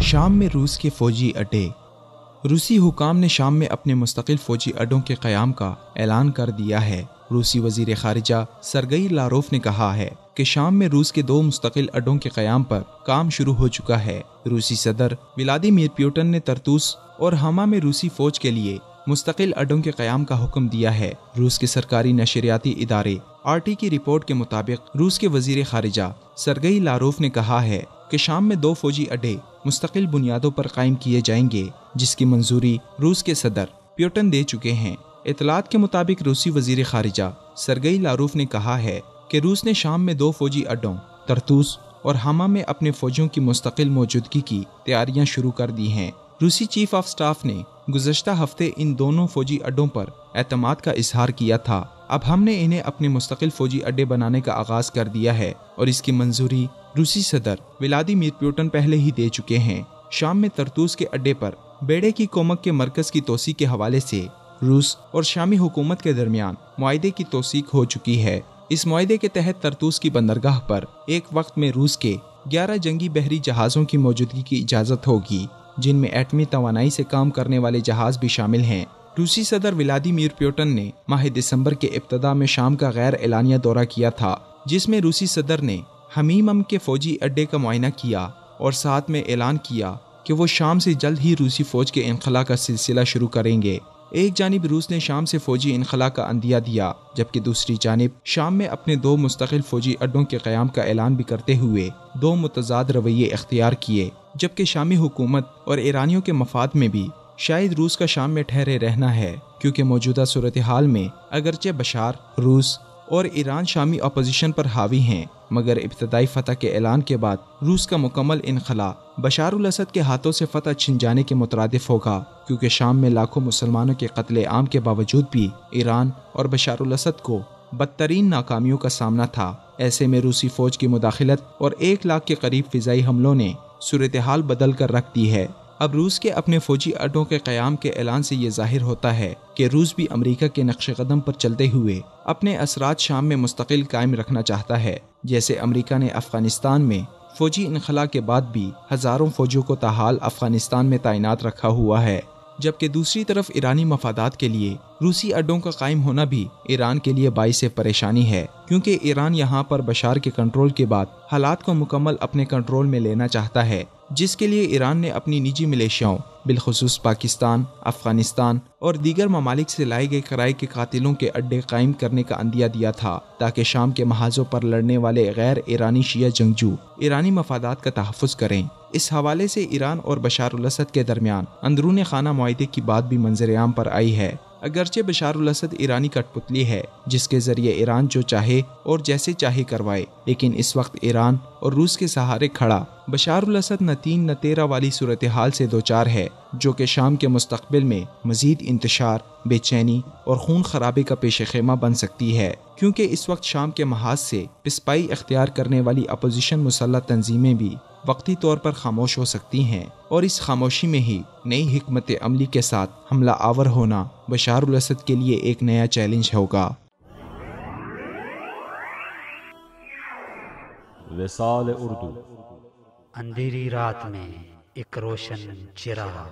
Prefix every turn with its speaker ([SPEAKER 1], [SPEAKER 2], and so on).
[SPEAKER 1] شام میں روس کے فوجی اڈے۔ روسی حکام نے شام میں اپنے مستقل فوجی اڈوں کے قیام کا اعلان کر دیا ہے۔ روسی وزیر خارجہ سرگئی لاروف نے کہا ہے کہ شام میں روس کے 2 مستقل اڈوں کے قیام پر کام شروع ہو چکا ہے۔ روسی صدر ولادیمیر پوٹن نے طرطوس اور حما میں روسی فوج کے لیے مستقل اڈوں کے قیام کا حکم دیا ہے۔ روس کے سرکاری نشریاتی ادارے RT کی رپورٹ کے مطابق روس کے وزیر خارجہ سرگئی لاروف نے کہا ہے کہ شام میں 2 فوجی اڈے مستقل بنیادوں پر قائم کیے جائیں گے، جس کی منظوری روس کے صدر پوٹن دے چکے ہیں۔ اطلاعات کے مطابق روسی وزیر خارجہ سرگئی لاروف نے کہا ہے کہ روس نے شام میں 2 فوجی اڈوں طرطوس اور حما میں اپنے فوجیوں کی مستقل موجودگی کی تیاریاں شروع کر دی ہیں۔ روسی چیف آف سٹاف نے گزشتہ ہفتے ان دونوں فوجی اڈوں پر اعتماد کا اظہار کیا تھا۔ اب ہم نے انہیں اپنے مستقل فوجی اڈے بنانے کا آغاز کر دیا ہے اور اس کی منظوری روسی صدر ولادیمیر پوٹن پہلے ہی دے چکے ہیں۔ شام میں طرطوس کے اڈے پر بیڑے کی کومک کے مرکز کی توسیع کے حوالے سے روس اور شامی حکومت کے درمیان معاہدے کی توثیق ہو چکی ہے۔ اس معاہدے کے تحت طرطوس کی بندرگاہ پر ایک وقت میں روس کے 11 جنگی بحری جہازوں کی موجودگی کی اجازت ہوگی، جن میں ایٹمی توانائی سے کام کرنے والے جہاز بھی شامل ہیں۔ روسی صدر ولادیمیر پوٹن نے ماہ دسمبر کے ابتدا میں شام کا غیر اعلانیہ دورہ کیا تھا، جس میں روسی صدر نے حمیمم کے فوجی اڈے کا معائنہ کیا اور ساتھ میں اعلان کیا کہ وہ شام سے جلد ہی روسی فوج کے انخلاء کا سلسلہ شروع کریں گے۔ ایک جانب روس نے شام سے فوجی انخلاء کا عندیہ دیا، جبکہ دوسری جانب شام میں اپنے 2 مستقل فوجی اڈوں کے قیام کا اعلان بھی کرتے ہوئے 2 متضاد رویے اختیار کیے، جبکہ شامی حکومت اور ایرانیوں کے مفاد میں بھی شاید روس کا شام میں ٹھہرے رہنا ہے، کیونکہ موجودہ صورتحال میں اگرچہ بشار، روس اور ایران شامی اپوزیشن پر حاوی ہیں، مگر ابتدائی فتح کے اعلان کے بعد روس کا مکمل انخلاء بشار الاسد کے ہاتھوں سے فتح چھن جانے کے مترادف ہوگا، کیونکہ شام میں لاکھوں مسلمانوں کے قتل عام کے باوجود بھی ایران اور بشار الاسد کو بدترین ناکامیوں کا سامنا تھا۔ ایسے میں روسی فوج کی مداخلت اور 1 لاکھ کے قریب فضائی حملوں نے صورتحال بدل کر رکھ دی ہے۔ اب روس کے اپنے فوجی اڈوں کے قیام کے اعلان سے یہ ظاہر ہوتا ہے کہ روس بھی امریکہ کے نقش قدم پر چلتے ہوئے اپنے اثرات شام میں مستقل قائم رکھنا چاہتا ہے، جیسے امریکہ نے افغانستان میں فوجی انخلاء کے بعد بھی ہزاروں فوجیوں کو تاحال افغانستان میں تعینات رکھا ہوا ہے، جبکہ دوسری طرف ایرانی مفادات کے لیے روسی اڈوں کا قائم ہونا بھی ایران کے لیے باعث پریشانی ہے، کیونکہ ایران یہاں پر بشار کے کنٹرول کے بعد حالات کو مکمل اپنے کنٹرول میں لینا چاہتا ہے، جس کے لیے ایران نے اپنی نجی ملیشیاؤں بالخصوص پاکستان، افغانستان اور دیگر ممالک سے لائے گئے کرائے کے قاتلوں کے اڈے قائم کرنے کا عندیہ دیا تھا، تاکہ شام کے محاذوں پر لڑنے والے غیر ایرانی شیعہ جنگجو ایرانی مفادات کا تحفظ کریں۔ اس حوالے سے ایران اور بشار الاسد کے درمیان اندرون خانہ معاہدے کی بات بھی منظر عام پر آئی ہے۔ اگرچہ بشار الاسد ایرانی کٹ پتلی ہے، جس کے ذریعے ایران جو چاہے اور جیسے چاہے کروائے، لیکن اس وقت ایران اور روس کے سہارے کھڑا بشار الاسد نہ 3 نہ 13 والی صورتحال سے دوچار ہے، جو کہ شام کے مستقبل میں مزید انتشار، بے چینی اور خون خرابے کا پیش خیمہ بن سکتی ہے، کیونکہ اس وقت شام کے محاذ سے پسپائی اختیار کرنے والی اپوزیشن مسلح تنظیمیں بھی وقتی طور پر خاموش ہو سکتی ہیں، اور اس خاموشی میں ہی نئی حکمت عملی کے ساتھ حملہ آور ہونا بشار الاسد کے لیے ایک نیا چیلنج ہوگا۔
[SPEAKER 2] وصال اردو، اندھیری رات میں ایک روشن چراغ۔